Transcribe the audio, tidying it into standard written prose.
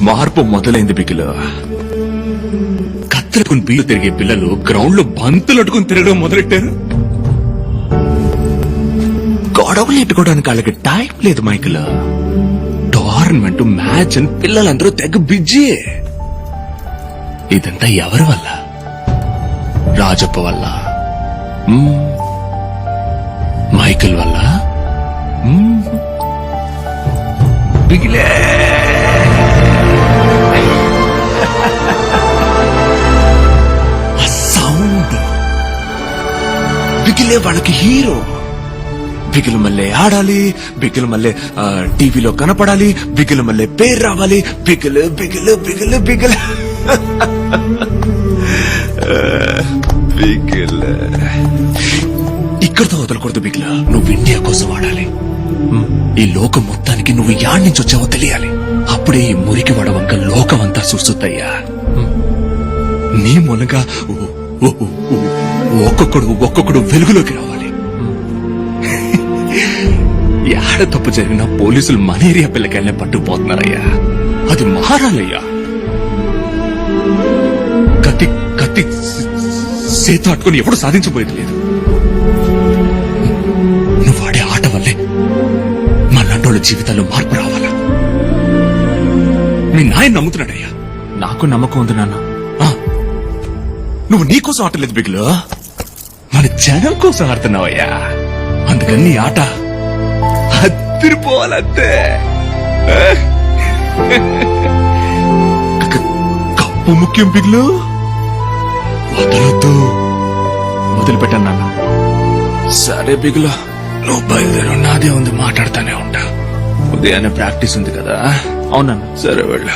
మార్పు మొదలైంది బిగిలో. కత్తెరకుని బీలు తిరిగే పిల్లలు గ్రౌండ్ లో బంతులు అట్టుకుని తిరగడం మొదలెట్టారు. గొడవలు ఎట్టుకోవడానికి వాళ్ళకి టైం లేదు మైకిల్. టోర్నమెంట్ మ్యాచ్ అని పిల్లలందరూ తెగ బిజీ. ఇదంతా ఎవరి వల్ల? రాజప్ప వల్ల, మైకిల్ వల్ల, బిగిలే. సౌండ్ బిగిలే వాళ్ళకి హీరో. బిగిలు మళ్ళీ ఆడాలి, బిగిలు మళ్ళీ టీవీలో కనపడాలి, బిగిలు మళ్ళీ పేరు రావాలి. బిగిలు బిగిలు బిగిలు బిగిలు బిగిల్. ఇక్కడితో వదలకూడదు బిగిల. నువ్వు ఇండియా కోసం ఆడాలి. ఈ లోకం మొత్తానికి నువ్వు యాడ్ నుంచి వచ్చావో తెలియాలి. అప్పుడే ఈ మురికి వడవంక లోకం అంతా చూస్తుందయ్యా. నీ మూలంగా ఒక్కొక్కడు వెలుగులోకి రావాలి. యాడ తప్పు జరిగినా పోలీసులు మలేరియా పిల్లకాయలనే పట్టుకుపోతున్నారయ్యా. అది మారాలయ్యా. కత్తి కత్తి చేత అట్టుకుని ఎప్పుడు సాధించబోయేది లేదు. నువ్వు ఆడే ఆట వల్లే మళ్ళంటోళ్ళ జీవితాల్లో మార్పు రావాలా. మీ నాయన నమ్ముతున్నాడయ్యా. నాకు నమ్మకం ఉంది నాన్న. నువ్వు నీకోసం ఆటలేదు బిగులు, మన జనం కోసం ఆడుతున్నావయ్యా. అందుకని నీ ఆట అదిరిపోవాలంతే. కప్పు ముఖ్యం బిగులు, వదలొద్దు. వదిలిపెట్టాను నాన్న. సరే బిగులు, నువ్వు బయలుదేరు. నాదే ఉంది, మాట్లాడుతూనే ఉంటా. ఉదయాన్నే ప్రాక్టీస్ ఉంది కదా. అవునన్నా. సరే వెళ్ళు.